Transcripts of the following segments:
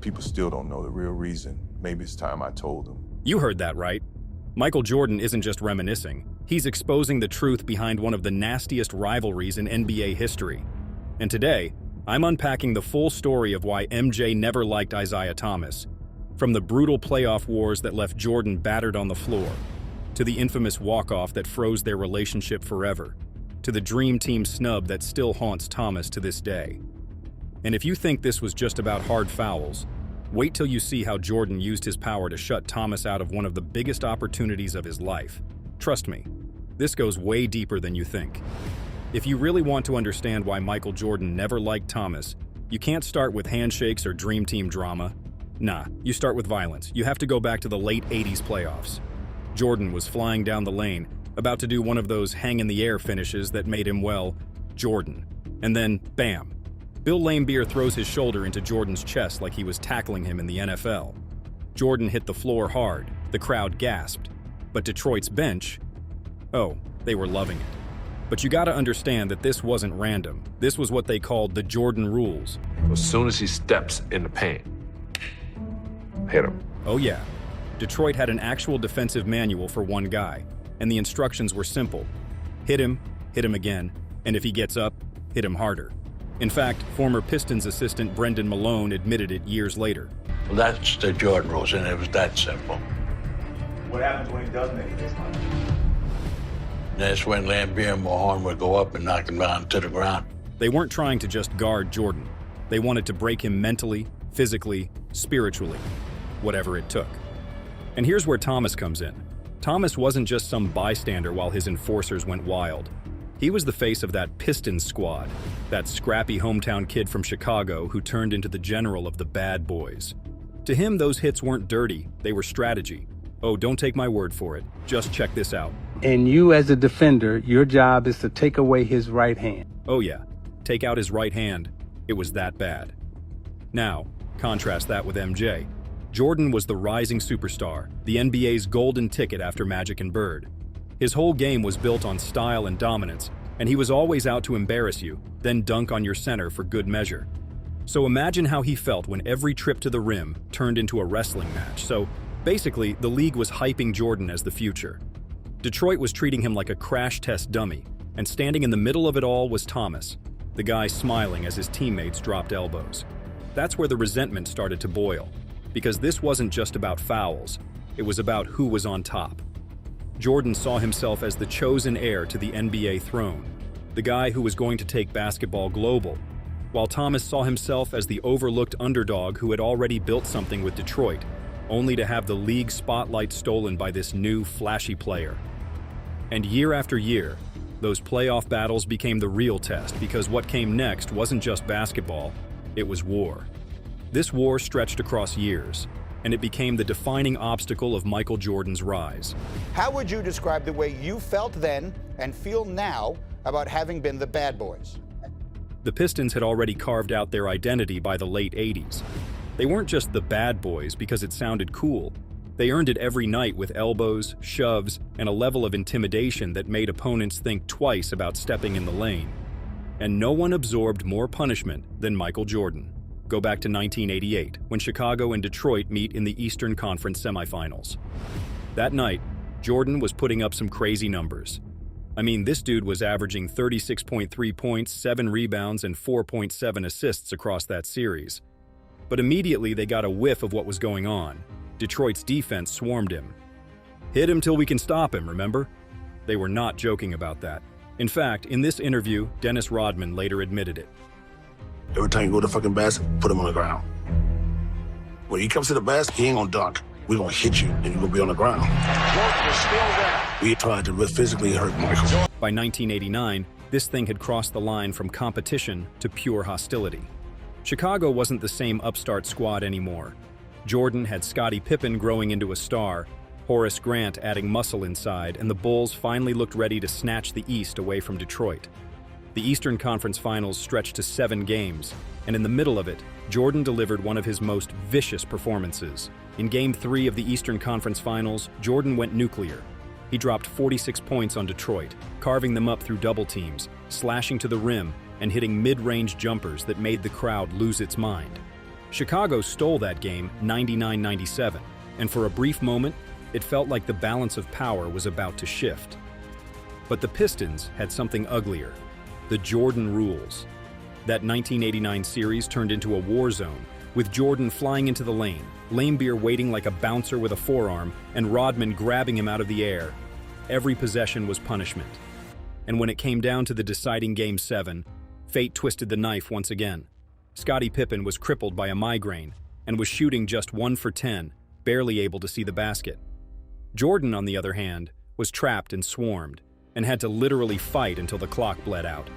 People still don't know the real reason. Maybe it's time I told them. You heard that right. Michael Jordan isn't just reminiscing. He's exposing the truth behind one of the nastiest rivalries in NBA history. And today, I'm unpacking the full story of why MJ never liked Isiah Thomas. From the brutal playoff wars that left Jordan battered on the floor, to the infamous walk-off that froze their relationship forever, to the dream team snub that still haunts Thomas to this day. And if you think this was just about hard fouls, wait till you see how Jordan used his power to shut Thomas out of one of the biggest opportunities of his life. Trust me, this goes way deeper than you think. If you really want to understand why Michael Jordan never liked Thomas, you can't start with handshakes or dream team drama. Nah, you start with violence. You have to go back to the late 80s playoffs. Jordan was flying down the lane, about to do one of those hang-in-the-air finishes that made him, well, Jordan. And then, bam. Bill Laimbeer throws his shoulder into Jordan's chest like he was tackling him in the NFL. Jordan hit the floor hard. The crowd gasped. But Detroit's bench, oh, they were loving it. But you gotta understand that this wasn't random. This was what they called the Jordan rules. As soon as he steps in the paint, hit him. Oh yeah. Detroit had an actual defensive manual for one guy, and the instructions were simple. Hit him again, and if he gets up, hit him harder. In fact, former Pistons assistant Brendan Malone admitted it years later. Well, that's the Jordan rules, and it was that simple. What happens when he doesn't make it this time? That's when Laimbeer and Mahorn would go up and knock him down to the ground. They weren't trying to just guard Jordan. They wanted to break him mentally, physically, spiritually, whatever it took. And here's where Thomas comes in. Thomas wasn't just some bystander while his enforcers went wild. He was the face of that Pistons squad, that scrappy hometown kid from Chicago who turned into the general of the bad boys. To him, those hits weren't dirty, they were strategy. Oh, don't take my word for it. Just check this out. And you as a defender, your job is to take away his right hand. Oh yeah, take out his right hand. It was that bad. Now, contrast that with MJ. Jordan was the rising superstar, the NBA's golden ticket after Magic and Bird. His whole game was built on style and dominance, and he was always out to embarrass you, then dunk on your center for good measure. So imagine how he felt when every trip to the rim turned into a wrestling match. So basically, the league was hyping Jordan as the future. Detroit was treating him like a crash test dummy, and standing in the middle of it all was Thomas, the guy smiling as his teammates dropped elbows. That's where the resentment started to boil, because this wasn't just about fouls, it was about who was on top. Jordan saw himself as the chosen heir to the NBA throne, the guy who was going to take basketball global, while Thomas saw himself as the overlooked underdog who had already built something with Detroit, only to have the league spotlight stolen by this new, flashy player. And year after year, those playoff battles became the real test because what came next wasn't just basketball, it was war. This war stretched across years, and it became the defining obstacle of Michael Jordan's rise. How would you describe the way you felt then and feel now about having been the bad boys? The Pistons had already carved out their identity by the late 80s. They weren't just the bad boys because it sounded cool. They earned it every night with elbows, shoves, and a level of intimidation that made opponents think twice about stepping in the lane. And no one absorbed more punishment than Michael Jordan. Go back to 1988, when Chicago and Detroit meet in the Eastern Conference semifinals. That night, Jordan was putting up some crazy numbers. I mean, this dude was averaging 36.3 points, 7 rebounds, and 4.7 assists across that series. But immediately they got a whiff of what was going on. Detroit's defense swarmed him. Hit him till we can stop him, remember? They were not joking about that. In fact, in this interview, Dennis Rodman later admitted it. Every time you go to the fucking basket, put him on the ground. When he comes to the basket, he ain't gonna dunk. We're gonna hit you, and you're gonna be on the ground. Jordan is still there. We tried to physically hurt Michael. By 1989, this thing had crossed the line from competition to pure hostility. Chicago wasn't the same upstart squad anymore. Jordan had Scottie Pippen growing into a star, Horace Grant adding muscle inside, and the Bulls finally looked ready to snatch the East away from Detroit. The Eastern Conference Finals stretched to 7 games, and in the middle of it, Jordan delivered one of his most vicious performances. In Game 3 of the Eastern Conference Finals, Jordan went nuclear. He dropped 46 points on Detroit, carving them up through double teams, slashing to the rim, and hitting mid-range jumpers that made the crowd lose its mind. Chicago stole that game 99-97, and for a brief moment, it felt like the balance of power was about to shift. But the Pistons had something uglier: the Jordan rules. That 1989 series turned into a war zone, with Jordan flying into the lane, Laimbeer waiting like a bouncer with a forearm, and Rodman grabbing him out of the air. Every possession was punishment. And when it came down to the deciding Game 7, fate twisted the knife once again. Scottie Pippen was crippled by a migraine and was shooting just 1 for 10, barely able to see the basket. Jordan, on the other hand, was trapped and swarmed, and had to literally fight until the clock bled out.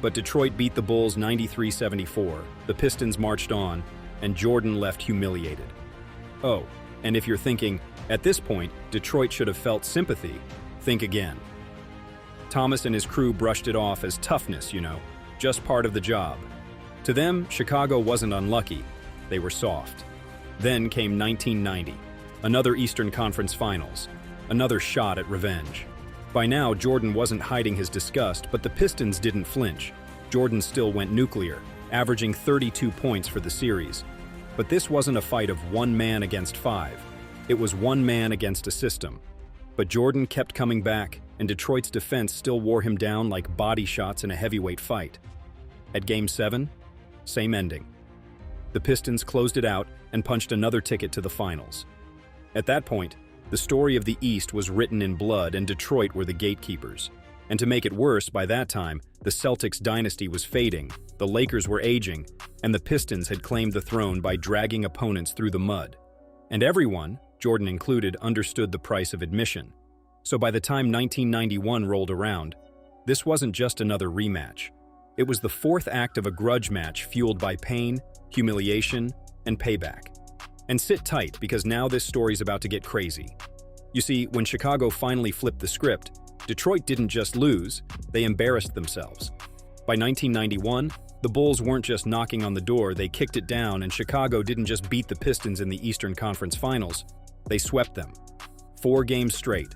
But Detroit beat the Bulls 93-74, the Pistons marched on, and Jordan left humiliated. Oh, and if you're thinking, at this point, Detroit should have felt sympathy, think again. Thomas and his crew brushed it off as toughness, just part of the job. To them, Chicago wasn't unlucky, they were soft. Then came 1990, another Eastern Conference Finals, another shot at revenge. By now, Jordan wasn't hiding his disgust, but the Pistons didn't flinch. Jordan still went nuclear, averaging 32 points for the series. But this wasn't a fight of one man against 5. It was one man against a system. But Jordan kept coming back, and Detroit's defense still wore him down like body shots in a heavyweight fight. At Game 7, same ending. The Pistons closed it out and punched another ticket to the finals. At that point, the story of the East was written in blood, and Detroit were the gatekeepers. And to make it worse, by that time, the Celtics dynasty was fading, the Lakers were aging, and the Pistons had claimed the throne by dragging opponents through the mud. And everyone, Jordan included, understood the price of admission. So by the time 1991 rolled around, this wasn't just another rematch. It was the fourth act of a grudge match fueled by pain, humiliation, and payback. And sit tight, because now this story's about to get crazy. You see, when Chicago finally flipped the script, Detroit didn't just lose, they embarrassed themselves. By 1991, the Bulls weren't just knocking on the door, they kicked it down, and Chicago didn't just beat the Pistons in the Eastern Conference Finals, they swept them. 4 games straight.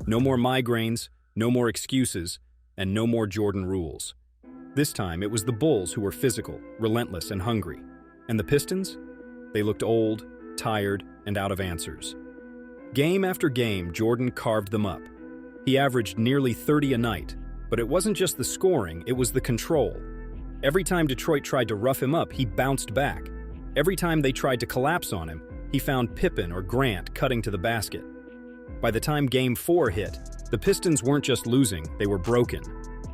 No more migraines, no more excuses, and no more Jordan rules. This time, it was the Bulls who were physical, relentless, and hungry. And the Pistons? They looked old, tired, and out of answers. Game after game, Jordan carved them up. He averaged nearly 30 a night, but it wasn't just the scoring, it was the control. Every time Detroit tried to rough him up, he bounced back. Every time they tried to collapse on him, he found Pippen or Grant cutting to the basket. By the time Game 4 hit, the Pistons weren't just losing, they were broken.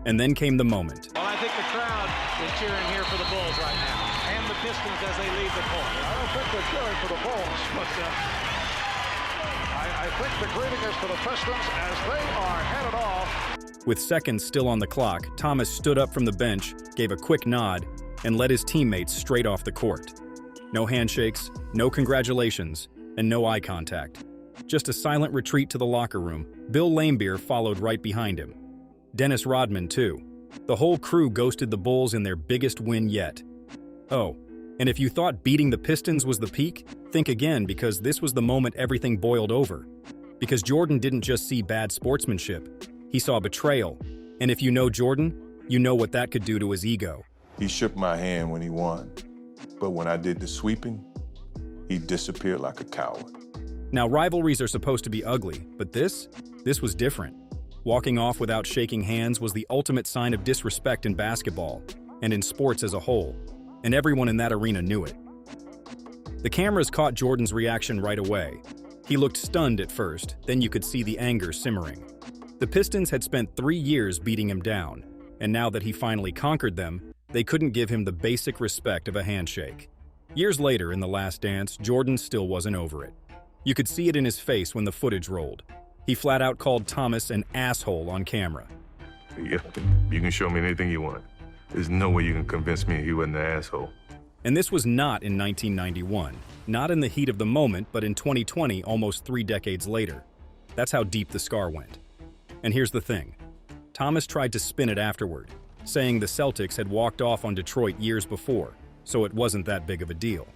And then came the moment. Well, I think the crowd is cheering here for the Bulls right now, and the Pistons as they leave the court. I don't think they're cheering for the Bulls, but I think the greeting is for the Pistons as they are headed off. With seconds still on the clock, Thomas stood up from the bench, gave a quick nod, and led his teammates straight off the court. No handshakes, no congratulations, and no eye contact. Just a silent retreat to the locker room. Bill Laimbeer followed right behind him. Dennis Rodman, too. The whole crew ghosted the Bulls in their biggest win yet. Oh, and if you thought beating the Pistons was the peak, think again, because this was the moment everything boiled over. Because Jordan didn't just see bad sportsmanship, he saw betrayal. And if you know Jordan, you know what that could do to his ego. He shook my hand when he won, but when I did the sweeping, he disappeared like a coward. Now, rivalries are supposed to be ugly, but this was different. Walking off without shaking hands was the ultimate sign of disrespect in basketball, and in sports as a whole, and everyone in that arena knew it. The cameras caught Jordan's reaction right away. He looked stunned at first, then you could see the anger simmering. The Pistons had spent 3 years beating him down, and now that he finally conquered them, they couldn't give him the basic respect of a handshake. Years later, in The Last Dance, Jordan still wasn't over it. You could see it in his face when the footage rolled. He flat out called Thomas an asshole on camera. Yeah, you can show me anything you want. There's no way you can convince me he wasn't an asshole. And this was not in 1991, not in the heat of the moment, but in 2020, almost 3 decades later. That's how deep the scar went. And here's the thing. Thomas tried to spin it afterward, saying the Celtics had walked off on Detroit years before, so it wasn't that big of a deal.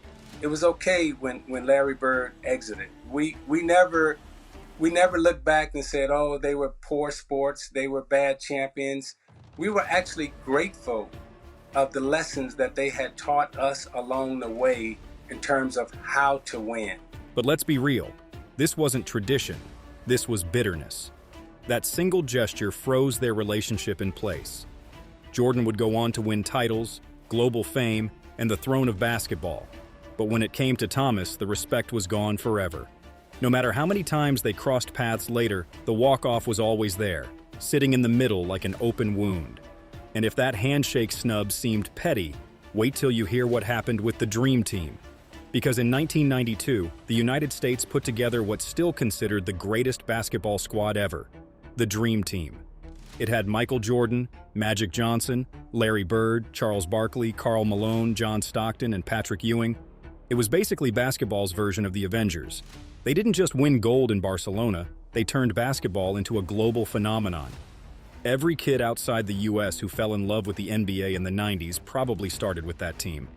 It was okay when Larry Bird exited. We never looked back and said, oh, they were poor sports, they were bad champions. We were actually grateful of the lessons that they had taught us along the way in terms of how to win. But let's be real, this wasn't tradition, this was bitterness. That single gesture froze their relationship in place. Jordan would go on to win titles, global fame, and the throne of basketball. But when it came to Thomas, the respect was gone forever. No matter how many times they crossed paths later, the walk-off was always there, sitting in the middle like an open wound. And if that handshake snub seemed petty, wait till you hear what happened with the Dream Team. Because in 1992, the United States put together what's still considered the greatest basketball squad ever, the Dream Team. It had Michael Jordan, Magic Johnson, Larry Bird, Charles Barkley, Karl Malone, John Stockton, and Patrick Ewing. It was basically basketball's version of the Avengers. They didn't just win gold in Barcelona, they turned basketball into a global phenomenon. Every kid outside the US who fell in love with the NBA in the 90s probably started with that team.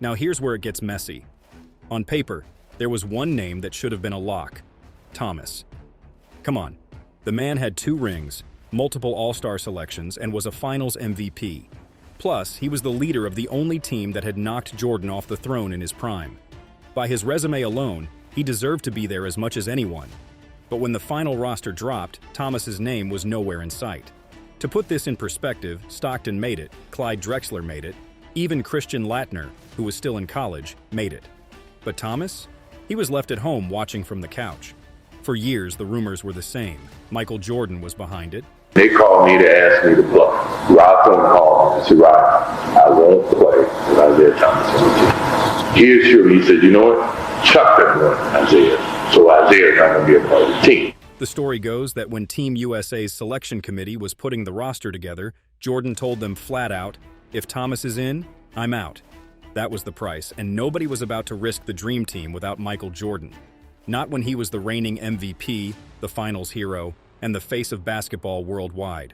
Now here's where it gets messy. On paper, there was one name that should have been a lock: Thomas. Come on, the man had 2 rings, multiple All-Star selections, and was a Finals MVP. Plus, he was the leader of the only team that had knocked Jordan off the throne in his prime. By his resume alone, he deserved to be there as much as anyone. But when the final roster dropped, Thomas's name was nowhere in sight. To put this in perspective, Stockton made it, Clyde Drexler made it, even Christian Laettner, who was still in college, made it. But Thomas? He was left at home watching from the couch. For years, the rumors were the same. Michael Jordan was behind it. They called me to ask me to play. Rob phone called me and said, Rob, I won't play with Isiah Thomas on the team. He assured me, he said, you know what? Chuck that boy, Isiah. So Isiah's not going to be a part of the team. The story goes that when Team USA's selection committee was putting the roster together, Jordan told them flat out, if Thomas is in, I'm out. That was the price, and nobody was about to risk the Dream Team without Michael Jordan. Not when he was the reigning MVP, the finals hero, and the face of basketball worldwide.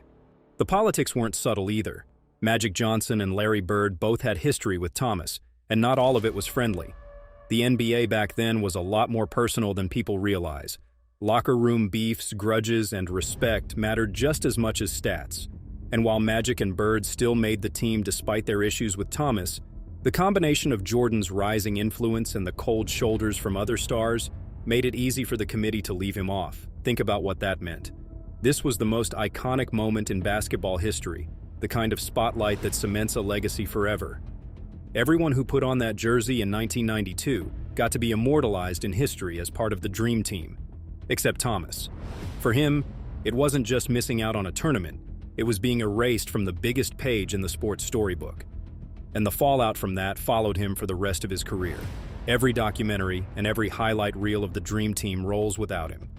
The politics weren't subtle either. Magic Johnson and Larry Bird both had history with Thomas, and not all of it was friendly. The NBA back then was a lot more personal than people realize. Locker room beefs, grudges, and respect mattered just as much as stats. And while Magic and Bird still made the team despite their issues with Thomas, the combination of Jordan's rising influence and the cold shoulders from other stars made it easy for the committee to leave him off. Think about what that meant. This was the most iconic moment in basketball history, the kind of spotlight that cements a legacy forever. Everyone who put on that jersey in 1992 got to be immortalized in history as part of the Dream Team. Except Thomas. For him, it wasn't just missing out on a tournament, it was being erased from the biggest page in the sports storybook. And the fallout from that followed him for the rest of his career. Every documentary and every highlight reel of the Dream Team rolls without him.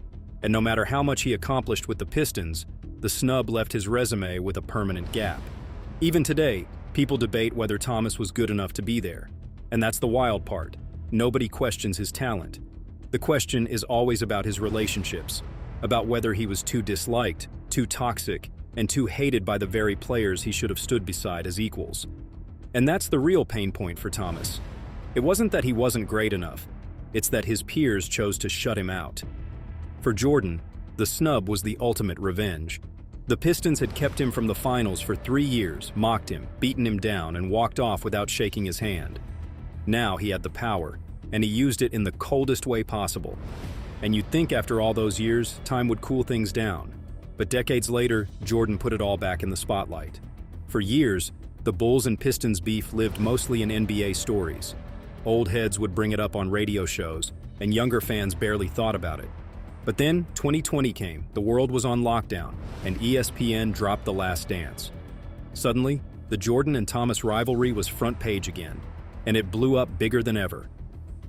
And no matter how much he accomplished with the Pistons, the snub left his resume with a permanent gap. Even today, people debate whether Thomas was good enough to be there. And that's the wild part. Nobody questions his talent. The question is always about his relationships, about whether he was too disliked, too toxic, and too hated by the very players he should have stood beside as equals. And that's the real pain point for Thomas. It wasn't that he wasn't great enough, it's that his peers chose to shut him out. For Jordan, the snub was the ultimate revenge. The Pistons had kept him from the finals for 3 years, mocked him, beaten him down, and walked off without shaking his hand. Now he had the power, and he used it in the coldest way possible. And you'd think after all those years, time would cool things down. But decades later, Jordan put it all back in the spotlight. For years, the Bulls and Pistons beef lived mostly in NBA stories. Old heads would bring it up on radio shows, and younger fans barely thought about it. But then, 2020 came, the world was on lockdown, and ESPN dropped The Last Dance. Suddenly, the Jordan and Thomas rivalry was front page again, and it blew up bigger than ever.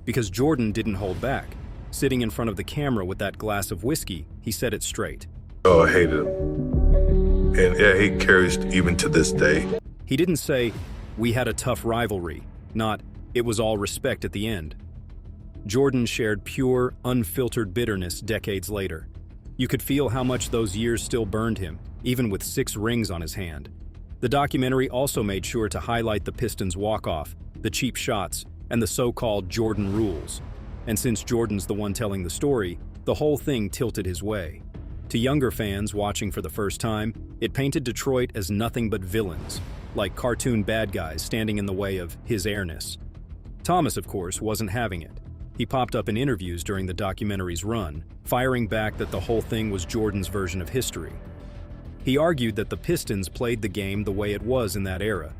Because Jordan didn't hold back. Sitting in front of the camera with that glass of whiskey, he said it straight. Oh, I hated him. And yeah, he carries even to this day. He didn't say, we had a tough rivalry, not, it was all respect at the end. Jordan shared pure, unfiltered bitterness decades later. You could feel how much those years still burned him, even with 6 rings on his hand. The documentary also made sure to highlight the Pistons' walk-off, the cheap shots, and the so-called Jordan rules. And since Jordan's the one telling the story, the whole thing tilted his way. To younger fans watching for the first time, it painted Detroit as nothing but villains, like cartoon bad guys standing in the way of his airness. Thomas, of course, wasn't having it. He popped up in interviews during the documentary's run, firing back that the whole thing was Jordan's version of history. He argued that the Pistons played the game the way it was in that era,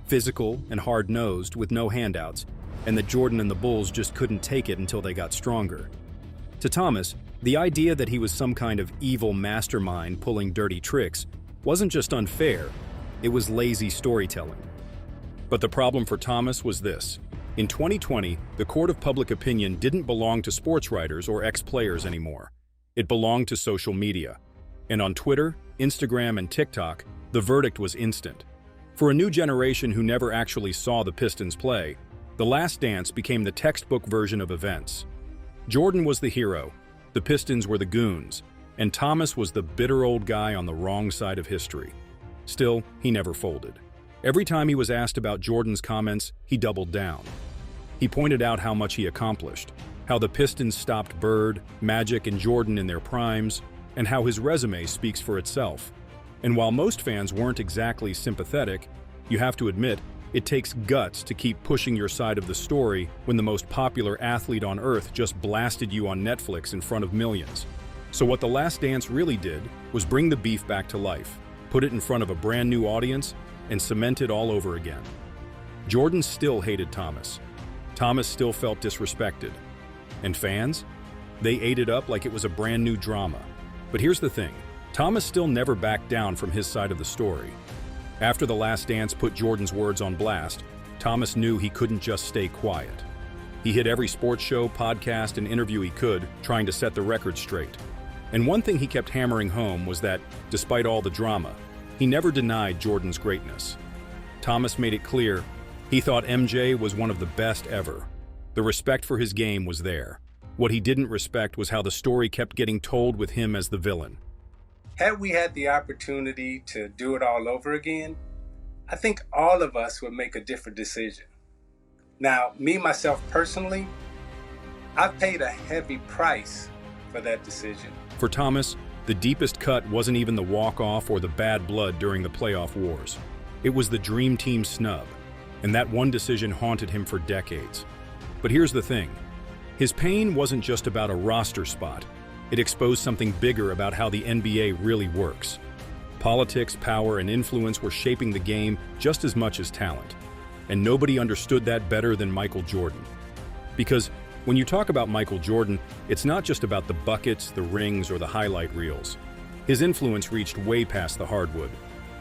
physical and hard-nosed with no handouts, and that Jordan and the Bulls just couldn't take it until they got stronger. To Thomas, the idea that he was some kind of evil mastermind pulling dirty tricks wasn't just unfair, it was lazy storytelling. But the problem for Thomas was this. In 2020, the court of public opinion didn't belong to sports writers or ex-players anymore. It belonged to social media. And on Twitter, Instagram, and TikTok, the verdict was instant. For a new generation who never actually saw the Pistons play, The Last Dance became the textbook version of events. Jordan was the hero, the Pistons were the goons, and Thomas was the bitter old guy on the wrong side of history. Still, he never folded. Every time he was asked about Jordan's comments, he doubled down. He pointed out how much he accomplished, how the Pistons stopped Bird, Magic, and Jordan in their primes, and how his resume speaks for itself. And while most fans weren't exactly sympathetic, you have to admit, it takes guts to keep pushing your side of the story when the most popular athlete on earth just blasted you on Netflix in front of millions. So what The Last Dance really did was bring the beef back to life, put it in front of a brand new audience, and cement it all over again. Jordan still hated Thomas. Thomas still felt disrespected. And fans? They ate it up like it was a brand new drama. But here's the thing, Thomas still never backed down from his side of the story. After The Last Dance put Jordan's words on blast, Thomas knew he couldn't just stay quiet. He hit every sports show, podcast, and interview he could, trying to set the record straight. And one thing he kept hammering home was that, despite all the drama, he never denied Jordan's greatness. Thomas made it clear he thought MJ was one of the best ever. The respect for his game was there. What he didn't respect was how the story kept getting told with him as the villain. Had we had the opportunity to do it all over again, I think all of us would make a different decision. Now, me, myself personally, I've paid a heavy price for that decision. For Thomas, the deepest cut wasn't even the walk-off or the bad blood during the playoff wars. It was the Dream Team snub, and that one decision haunted him for decades. But here's the thing. His pain wasn't just about a roster spot. It exposed something bigger about how the NBA really works. Politics, power, and influence were shaping the game just as much as talent. And nobody understood that better than Michael Jordan. Because when you talk about Michael Jordan, it's not just about the buckets, the rings, or the highlight reels. His influence reached way past the hardwood.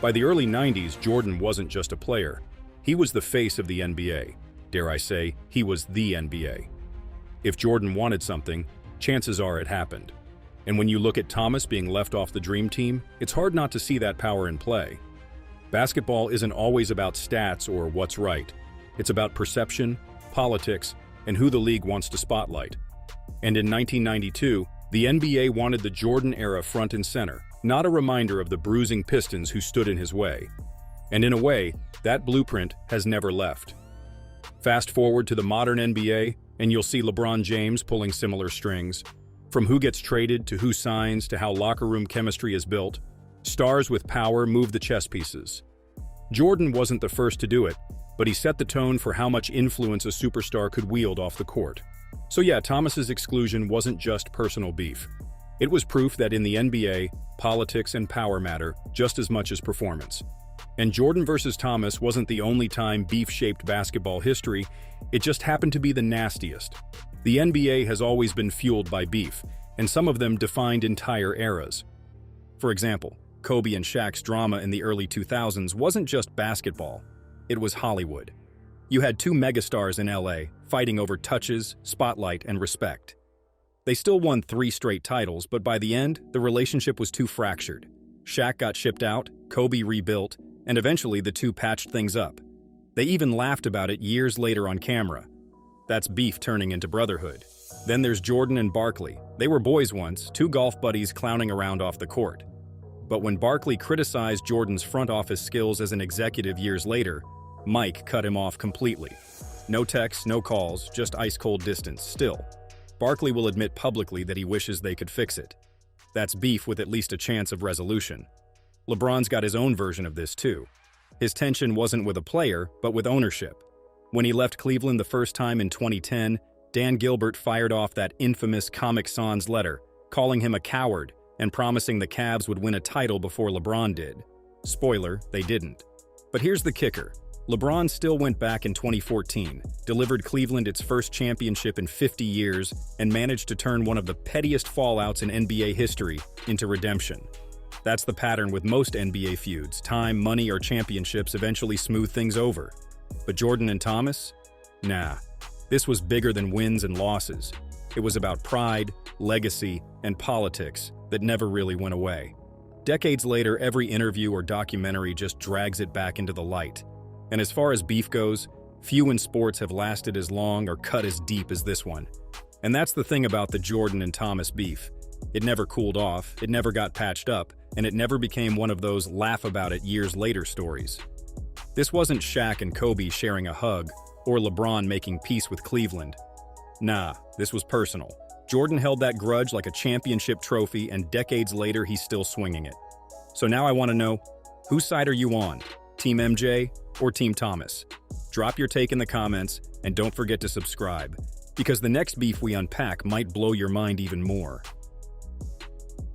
By the early 90s, Jordan wasn't just a player. He was the face of the NBA. Dare I say, he was the NBA. If Jordan wanted something, chances are it happened. And when you look at Thomas being left off the Dream Team, it's hard not to see that power in play. Basketball isn't always about stats or what's right. It's about perception, politics, and who the league wants to spotlight. And in 1992, the NBA wanted the Jordan era front and center, not a reminder of the bruising Pistons who stood in his way. And in a way, that blueprint has never left. Fast forward to the modern NBA, and you'll see LeBron James pulling similar strings. From who gets traded to who signs to how locker room chemistry is built, stars with power move the chess pieces. Jordan wasn't the first to do it, but he set the tone for how much influence a superstar could wield off the court. So yeah, Thomas's exclusion wasn't just personal beef. It was proof that in the NBA, politics and power matter just as much as performance. And Jordan versus Thomas wasn't the only time beef shaped basketball history, it just happened to be the nastiest. The NBA has always been fueled by beef, and some of them defined entire eras. For example, Kobe and Shaq's drama in the early 2000s wasn't just basketball, it was Hollywood. You had two megastars in LA fighting over touches, spotlight, and respect. They still won 3 straight titles, but by the end, the relationship was too fractured. Shaq got shipped out, Kobe rebuilt, and eventually the two patched things up. They even laughed about it years later on camera. That's beef turning into brotherhood. Then there's Jordan and Barkley. They were boys once, 2 golf buddies clowning around off the court. But when Barkley criticized Jordan's front office skills as an executive years later, Mike cut him off completely. No texts, no calls, just ice-cold distance. Still, Barkley will admit publicly that he wishes they could fix it. That's beef with at least a chance of resolution. LeBron's got his own version of this too. His tension wasn't with a player, but with ownership. When he left Cleveland the first time in 2010, Dan Gilbert fired off that infamous Comic Sans letter, calling him a coward and promising the Cavs would win a title before LeBron did. Spoiler, they didn't. But here's the kicker. LeBron still went back in 2014, delivered Cleveland its first championship in 50 years, and managed to turn one of the pettiest fallouts in NBA history into redemption. That's the pattern with most NBA feuds. Time, money, or championships eventually smooth things over. But Jordan and Thomas? Nah. This was bigger than wins and losses. It was about pride, legacy, and politics that never really went away. Decades later, every interview or documentary just drags it back into the light. And as far as beef goes, few in sports have lasted as long or cut as deep as this one. And that's the thing about the Jordan and Thomas beef. It never cooled off, it never got patched up, and it never became one of those laugh-about-it-years-later stories. This wasn't Shaq and Kobe sharing a hug, or LeBron making peace with Cleveland. Nah, this was personal. Jordan held that grudge like a championship trophy, and decades later, he's still swinging it. So now I want to know, whose side are you on? Team MJ or Team Thomas? Drop your take in the comments, and don't forget to subscribe, because the next beef we unpack might blow your mind even more.